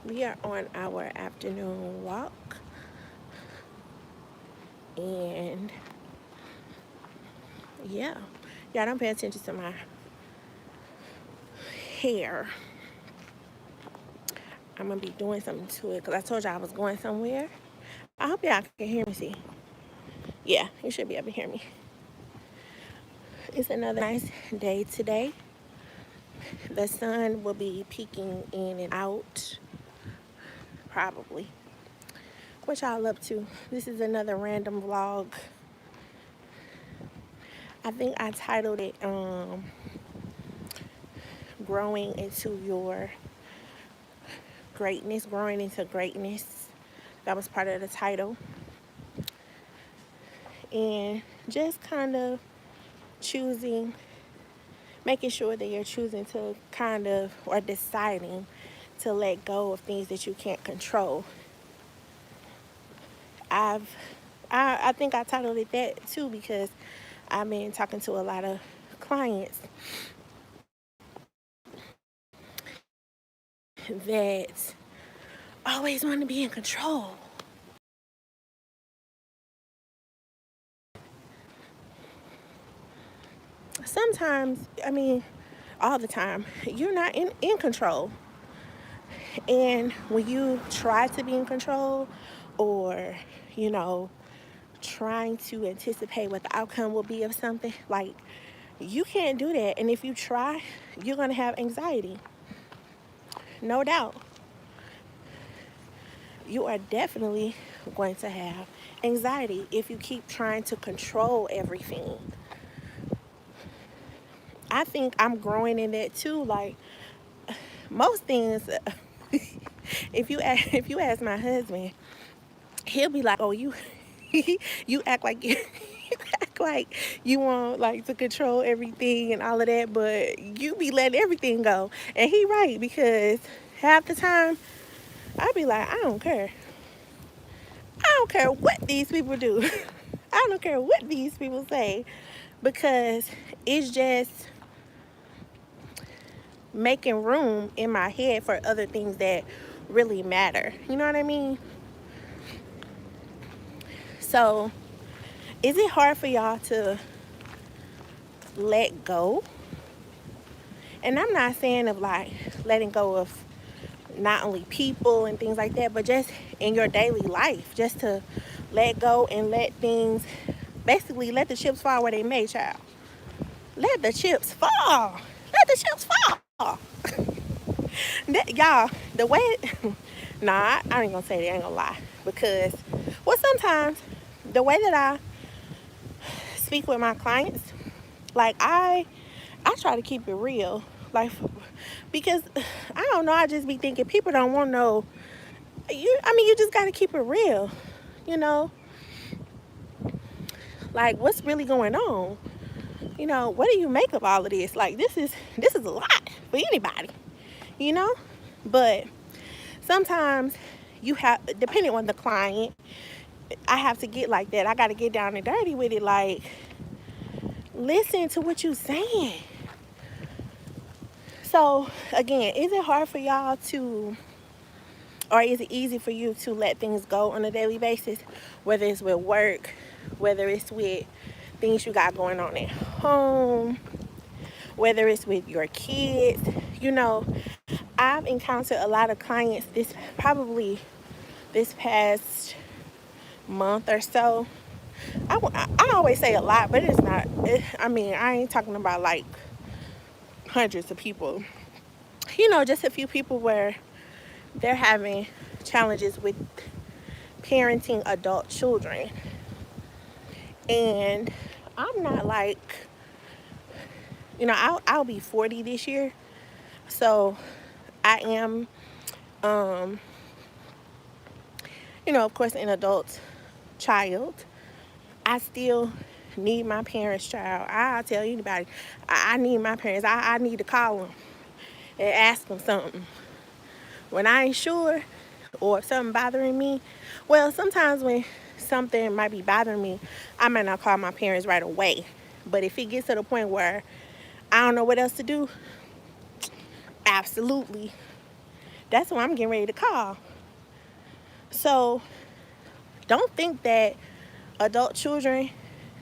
We are on our afternoon walk, and yeah, y'all don't pay attention to my hair. I'm gonna be doing something to it because I told y'all I was going somewhere. I hope y'all can hear me. See, yeah, you should be able to hear me. It's another nice day today. The sun will be peeking in and out, probably. What y'all up to? This is another random vlog. I think I titled it growing into your greatness, growing into greatness. That was part of the title. And just kind of choosing, making sure that you're choosing to kind of, or deciding to let go of things that you can't control. I've, I think I titled it that too because I've been talking to a lot of clients that always want to be in control. Sometimes, I mean, all the time, you're not in control. And when you try to be in control or, you know, trying to anticipate what the outcome will be of something, like you can't do that. And if you try, you're going to have anxiety. No doubt. You are definitely going to have anxiety if you keep trying to control everything. I think I'm growing in that too. Like most things, if you ask my husband, he'll be like, "Oh, you you act like you act like you want like to control everything and all of that, but you be letting everything go." And he right because half the time I be like, I don't care. I don't care what these people do. I don't care what these people say because it's just making room in my head for other things that really matter. You know what I mean? So, is it hard for y'all to let go? And I'm not saying of like letting go of not only people and things like that, but just in your daily life, just to let go and let things, basically let the chips fall where they may, child. Let the chips fall. Let the chips fall. Y'all, the way, nah, I ain't gonna say that, I ain't gonna lie. Because, well, sometimes the way that I speak with my clients, like I try to keep it real. Like, because I don't know, I just be thinking people don't want to know. You just got to keep it real, you know? Like, what's really going on? You know, what do you make of all of this? Like, this is a lot for anybody, you know? But sometimes you have, depending on the client, I have to get like that. I got to get down and dirty with it. Like, listen to what you're saying. So, again, is it hard for y'all to, or is it easy for you to let things go on a daily basis? Whether it's with work, whether it's with things you got going on at home, whether it's with your kids. You know, I've encountered a lot of clients this past month or so. I always say a lot, but it's not. I mean, I ain't talking about like hundreds of people. You know, just a few people where they're having challenges with parenting adult children. And I'm not like, you know, I'll be 40 this year. So I am, um, you know, of course, an adult child. I still need my parents, child. I'll tell anybody, I need my parents. I need to call them and ask them something. When I ain't sure or if something bothering me, well, sometimes when something might be bothering me, I might not call my parents right away. But if it gets to the point where I don't know what else to do, absolutely, That's who I'm getting ready to call. So don't think that adult children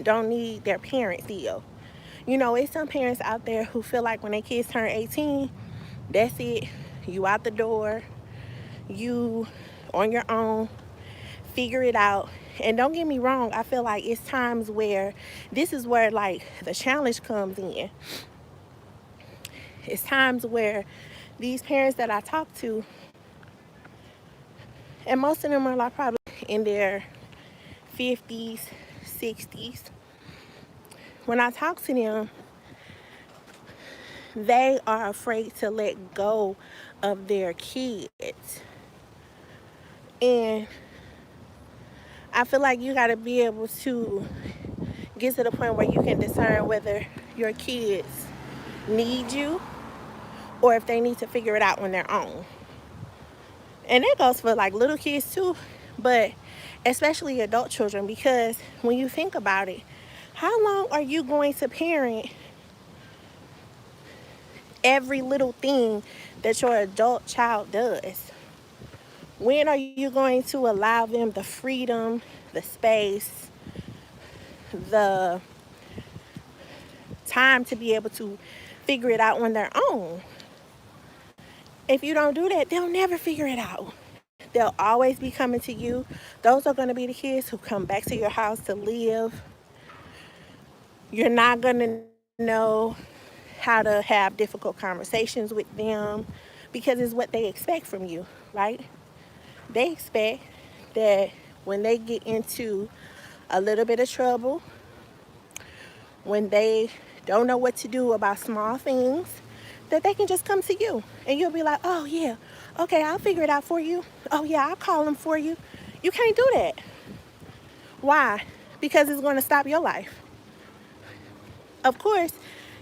don't need their parents still. You know, it's some parents out there who feel like when their kids turn 18, that's it. You out the door. You on your own. Figure it out. And don't get me wrong, I feel like it's times where this is where like the challenge comes in. It's times where these parents that I talk to, and most of them are like probably in their 50s, 60s. When I talk to them, they are afraid to let go of their kids. And I feel like you got to be able to get to the point where you can discern whether your kids need you or if they need to figure it out on their own. And that goes for like little kids too, but especially adult children, because when you think about it, how long are you going to parent every little thing that your adult child does? When are you going to allow them the freedom, the space, the time to be able to figure it out on their own? If you don't do that, they'll never figure it out. They'll always be coming to you. Those are going to be the kids who come back to your house to live. You're not going to know how to have difficult conversations with them because it's what they expect from you, right? They expect that when they get into a little bit of trouble, when they don't know what to do about small things, that they can just come to you and you'll be like, oh yeah, okay, I'll figure it out for you. Oh yeah, I'll call them for you. You can't do that. Why? Because it's going to stop your life. Of course,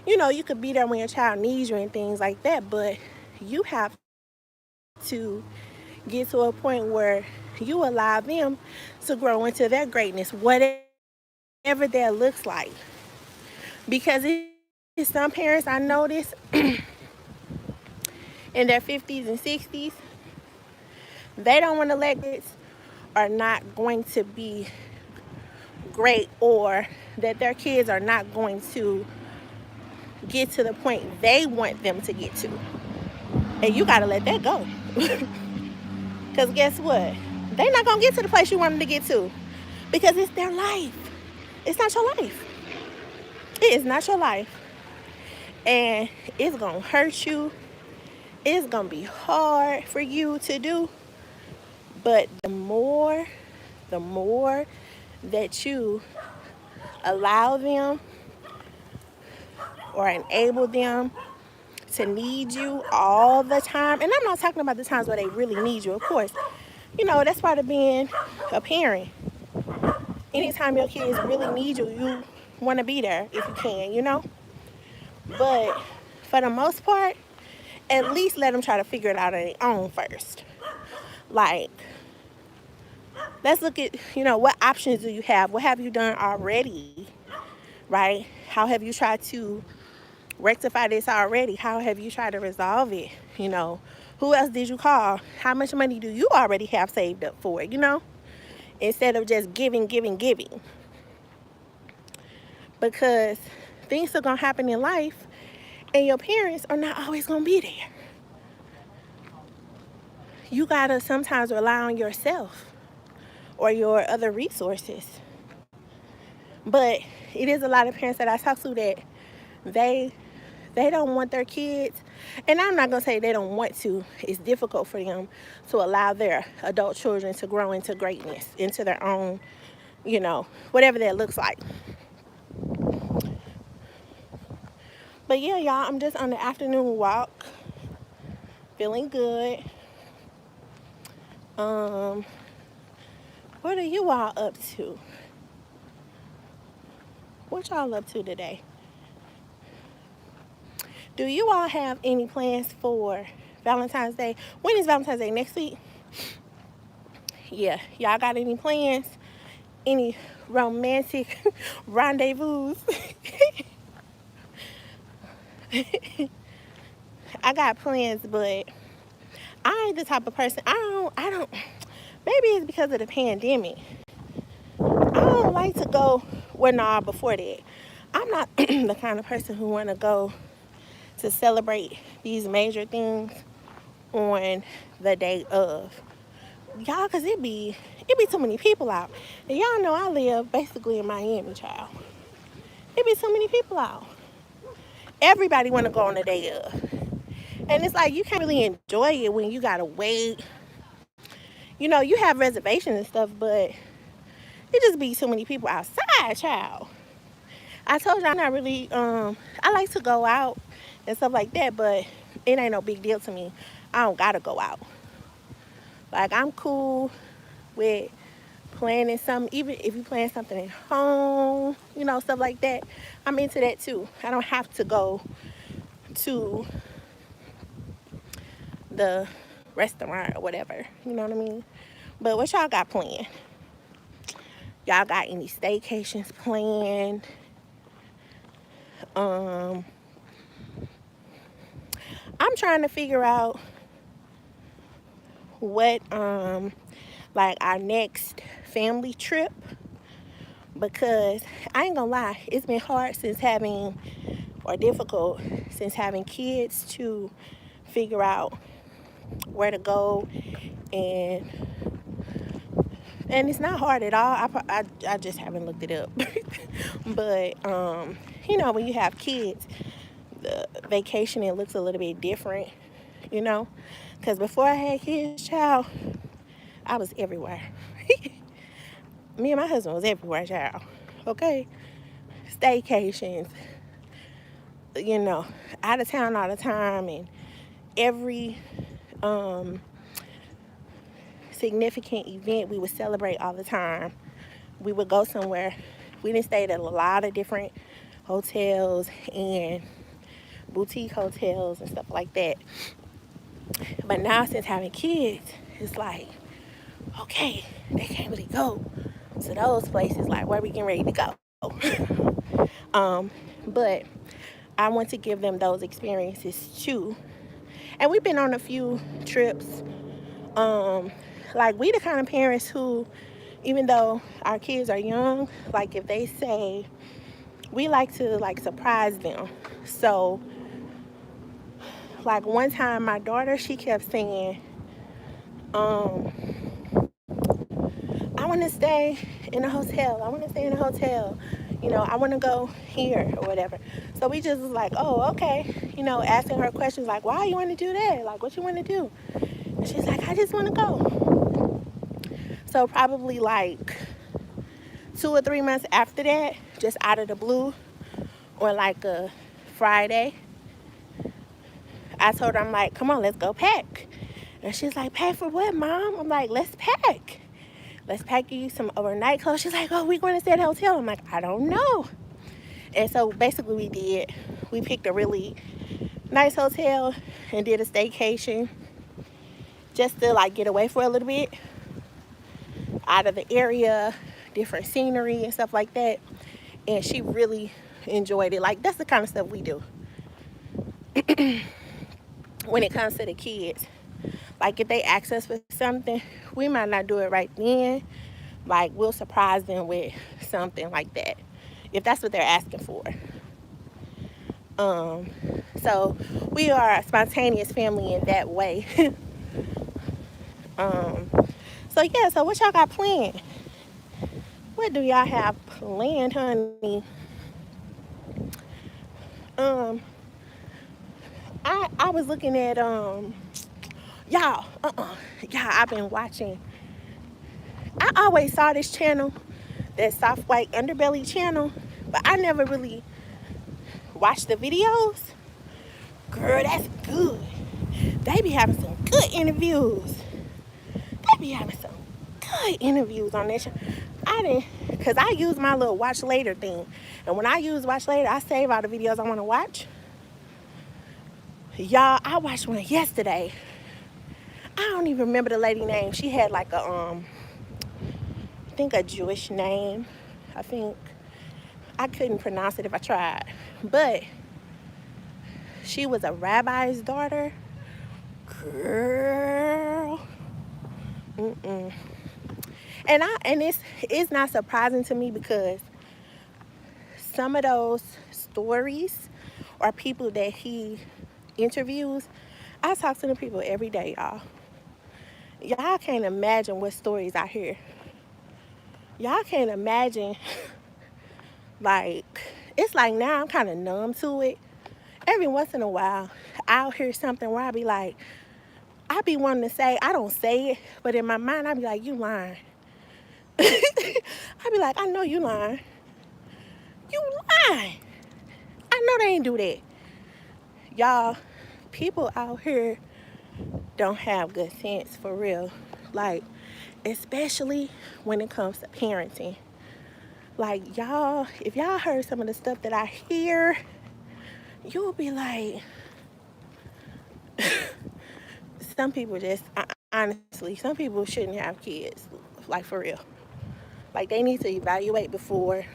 you know, you could be there when your child needs you and things like that, but you have to get to a point where you allow them to grow into their greatness, whatever that looks like. Because it's some parents I notice in their 50s and 60s, they don't want to let kids are not going to be great, or that their kids are not going to get to the point they want them to get to. And you got to let that go. Because guess what? They're not going to get to the place you want them to get to. Because it's their life. It's not your life. It is not your life. And it's going to hurt you. It's going to be hard for you to do. But the more that you allow them or enable them to need you all the time, and I'm not talking about the times where they really need you, of course, you know, that's part of being a parent. Anytime your kids really need you, you want to be there if you can, you know. But for the most part, at least let them try to figure it out on their own first. Like, let's look at, you know, what options do you have? What have you done already, right? How have you tried to rectify this already? How have you tried to resolve it? You know, who else did you call? How much money do you already have saved up for it, you know? Instead of just giving. Because things are going to happen in life and your parents are not always going to be there. You got to sometimes rely on yourself or your other resources. But it is a lot of parents that I talk to that they don't want their kids, and I'm not going to say they don't want to. It's difficult for them to allow their adult children to grow into greatness, into their own, you know, whatever that looks like. But yeah, y'all, I'm just on the afternoon walk, feeling good. What are you all up to? What y'all up to today? Do you all have any plans for Valentine's Day? When is Valentine's Day? Next week? Yeah, y'all got any plans? Any romantic rendezvous? I got plans, but I ain't the type of person. I don't. Maybe it's because of the pandemic. I don't like to go. Well, nah, before that, I'm not the kind of person who want to go to celebrate these major things on the day of. Y'all, cause it be too many people out. And y'all know I live basically in Miami, child. It be so many people out. Everybody want to go on the day of. And it's like you can't really enjoy it when you gotta wait. You know, you have reservations and stuff, but it just be too many people outside, child. I told you I'm not really I like to go out and stuff like that, but it ain't no big deal to me. I don't gotta go out. Like I'm cool with planning something, even if you plan something at home, you know, stuff like that. I'm into that too. I don't have to go to the restaurant or whatever, you know what I mean? But what y'all got planned? Y'all got any staycations planned? I'm trying to figure out what like our next family trip, because I ain't gonna lie, it's been hard since having, or difficult since having kids, to figure out where to go, and it's not hard at all. I just haven't looked it up. But you know, when you have kids, the vacation, it looks a little bit different, you know, because before I had kids, child, I was everywhere. Me and my husband was everywhere, child. Okay, staycations, you know, out of town all the time, and every significant event we would celebrate all the time. We would go somewhere. We didn't stay at a lot of different hotels and boutique hotels and stuff like that. But now, since having kids, it's like, okay, they can't really go to those places. Like, where we getting ready to go? But I want to give them those experiences too. And we've been on a few trips. Like, we the kind of parents who, even though our kids are young, like if they say, we like to like surprise them. So like one time my daughter, she kept saying, I want to stay in a hotel. I want to stay in a hotel. You know, I want to go here or whatever. So we just was like, oh, okay. You know, asking her questions like, why you want to do that? Like, what you want to do? And she's like, I just want to go. So probably like 2 or 3 months after that, just out of the blue, or like a Friday, I told her, I'm like, come on, let's go pack. And she's like, pack for what, Mom? I'm like, let's pack. Let's pack you some overnight clothes. She's like, oh, we're going to stay at a hotel. I'm like, I don't know. And so basically we did. We picked a really nice hotel and did a staycation just to like get away for a little bit out of the area, different scenery and stuff like that. And she really enjoyed it. Like, that's the kind of stuff we do when it comes to the kids. Like, if they ask us for something, we might not do it right then. Like, we'll surprise them with something like that, if that's what they're asking for. So we are a spontaneous family in that way. So yeah, so what y'all got planned? What do y'all have planned, honey? I was looking at y'all, I've been watching. I always saw this channel, that Soft White Underbelly channel, but I never really watched the videos. Girl, that's good. They be having some good interviews. They be having some good interviews on that channel. I didn't, because I use my little watch later thing. And when I use watch later, I save all the videos I want to watch. Y'all, I watched one yesterday. I don't even remember the lady name. She had like a, I think a Jewish name. I think, I couldn't pronounce it if I tried. But she was a rabbi's daughter. Girl, Mm-mm. And it's not surprising to me because some of those stories or people that he interviews, I talk to the people every day, y'all. Y'all can't imagine what stories I hear. Y'all can't imagine, like, it's like now I'm kind of numb to it. Every once in a while, I'll hear something where I'll be like, I be wanting to say, I don't say it, but in my mind, I be like, you lying. I be like, I know you lying. You lying. I know they ain't do that. Y'all, people out here don't have good sense for real. Like, especially when it comes to parenting. Like, y'all, if y'all heard some of the stuff that I hear, you'll be like, some people just, honestly, some people shouldn't have kids. Like, for real. Like, they need to evaluate before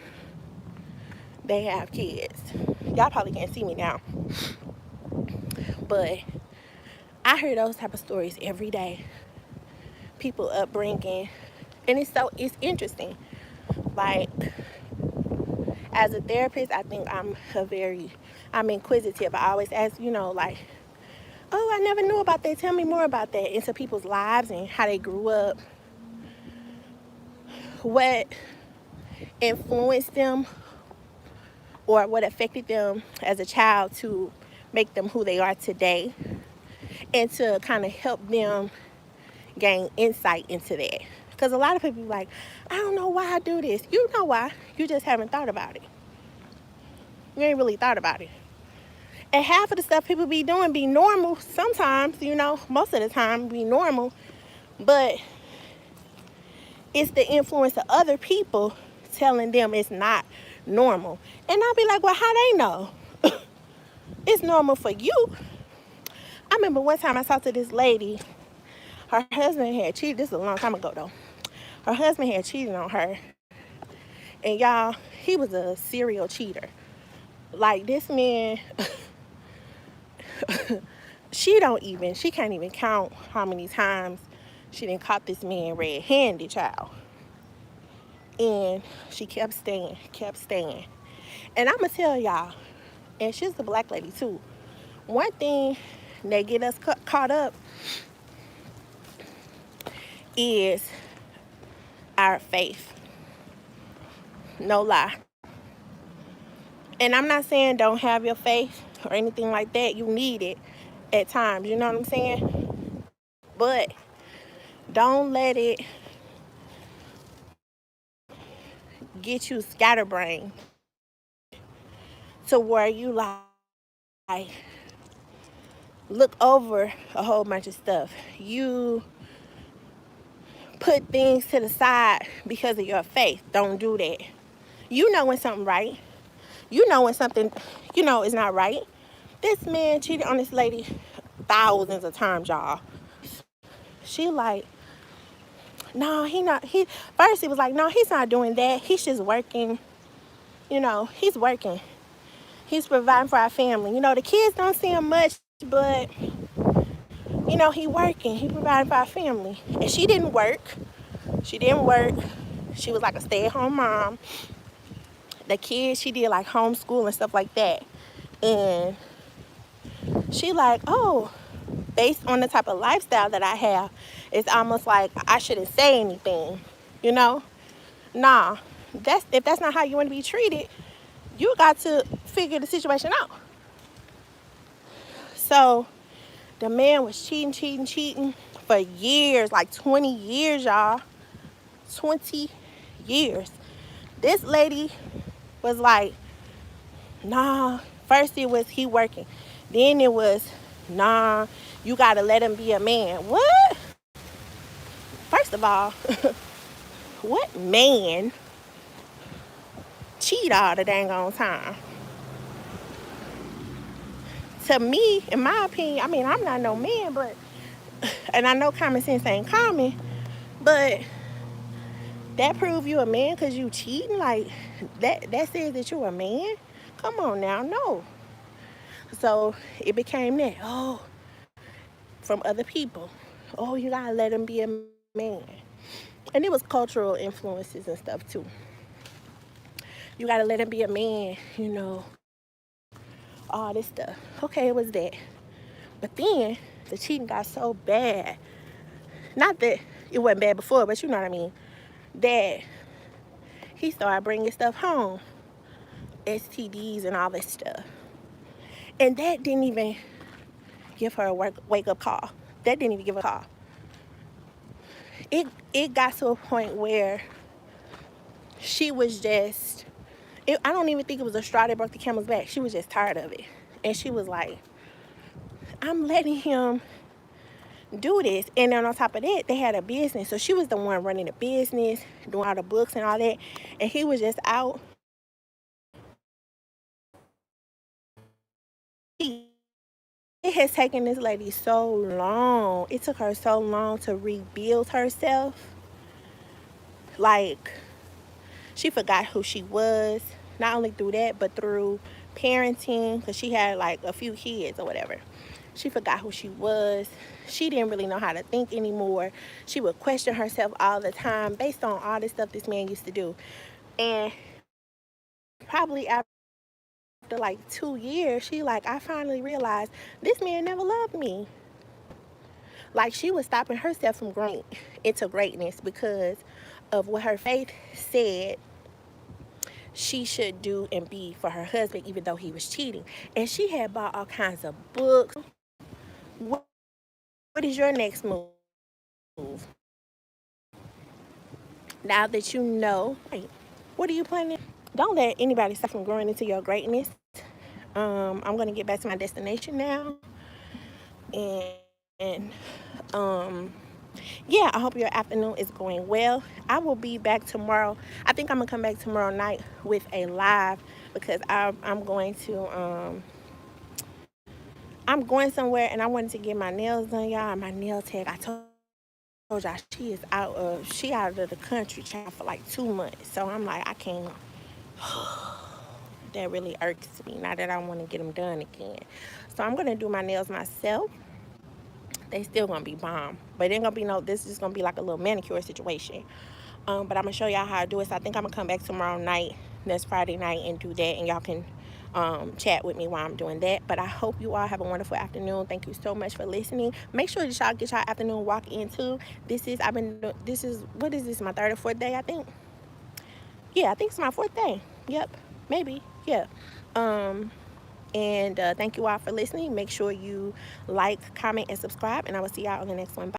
they have kids. Y'all probably can't see me now. But I hear those type of stories every day. People upbringing. And it's interesting. Like, as a therapist, I think I'm inquisitive. I always ask, like, oh, I never knew about that. Tell me more about that. Into people's lives and how they grew up. What influenced them or what affected them as a child to make them who they are today. And to kind of help them gain insight into that. Because a lot of people be like, I don't know why I do this. You know why. You just haven't thought about it. You ain't really thought about it. And half of the stuff people be doing be normal sometimes, most of the time be normal. But it's the influence of other people telling them it's not normal. And I'll be like, well, how they know? It's normal for you. I remember one time I talked to this lady. Her husband had cheated. This is a long time ago, though. Her husband had cheated on her. And y'all, he was a serial cheater. Like, this man, she can't even count how many times she done caught this man red-handed, child. And she kept staying. And I'm going to tell y'all, and she's a black lady too, one thing that get us caught up is our faith. No lie. And I'm not saying don't have your faith or anything like that. You need it at times, you know what I'm saying? But don't let it get you scatterbrained to where you like look over a whole bunch of stuff. You put things to the side because of your faith. Don't do that. You know when something right. You know when something, is not right. This man cheated on this lady thousands of times, y'all. She like, no, first he was like, no, he's not doing that. He's just working. He's working. He's providing for our family. The kids don't see him much, but, he working. He providing for our family. And she didn't work. She was like a stay-at-home mom. The kids, she did like homeschool and stuff like that. And she like, oh, based on the type of lifestyle that I have, it's almost like I shouldn't say anything, Nah, if that's not how you want to be treated, you got to figure the situation out. So the man was cheating for years, like 20 years, y'all. 20 years. This lady was like, nah. First it was he working. Then it was, nah, you got to let him be a man. What? First of all, what man cheat all the dang on time? To me, in my opinion, I'm not no man, but, and I know common sense ain't common, but that prove you a man because you cheating? Like, that says that you a man? Come on now, no. So it became that, from other people. Oh, you gotta let him be a man. And it was cultural influences and stuff too. You gotta let him be a man, all this stuff. Okay, it was that. But then the cheating got so bad. Not that it wasn't bad before, but you know what I mean. That he started bringing stuff home, STDs and all this stuff. And that didn't even give her a wake up call. That didn't even give her a call. It got to a point where she was just, I don't even think it was a straw that broke the camel's back. She was just tired of it. And she was like, I'm letting him do this. And then on top of that, they had a business. So she was the one running the business, doing all the books and all that. And he was just out. It has taken this lady so long. It took her so long to rebuild herself. Like, she forgot who she was. Not only through that, but through parenting. Because she had like a few kids or whatever. She forgot who she was. She didn't really know how to think anymore. She would question herself all the time based on all the stuff this man used to do. And probably after like 2 years, she like, I finally realized this man never loved me. Like, she was stopping herself from growing into greatness because of what her faith said she should do and be for her husband, even though he was cheating. And she had bought all kinds of books. What is your next move? Now that you know, what are you planning? Don't let anybody stop from growing into your greatness. I'm going to get back to my destination now. And yeah, I hope your afternoon is going well. I will be back tomorrow. I think I'm going to come back tomorrow night with a live because I'm going to, I'm going somewhere and I wanted to get my nails done, y'all. My nail tech, I told y'all she out of the country, child, for like 2 months. So I'm like, I can't. That really irks me. Now that I want to get them done again. So I'm gonna do my nails myself. They still gonna be bomb, but it ain't gonna be no. This is gonna be like a little manicure situation. But I'm gonna show y'all how I do it. So I think I'm gonna come back tomorrow night, next Friday night, and do that, and y'all can chat with me while I'm doing that. But I hope you all have a wonderful afternoon. Thank you so much for listening. Make sure that y'all get y'all afternoon walk in too. This is what is this, my third or fourth day, I think. Yeah, I think it's my fourth day. Yep, maybe. Yeah. And thank you all for listening. Make sure you like, comment, and subscribe, and I will see y'all on the next one. Bye.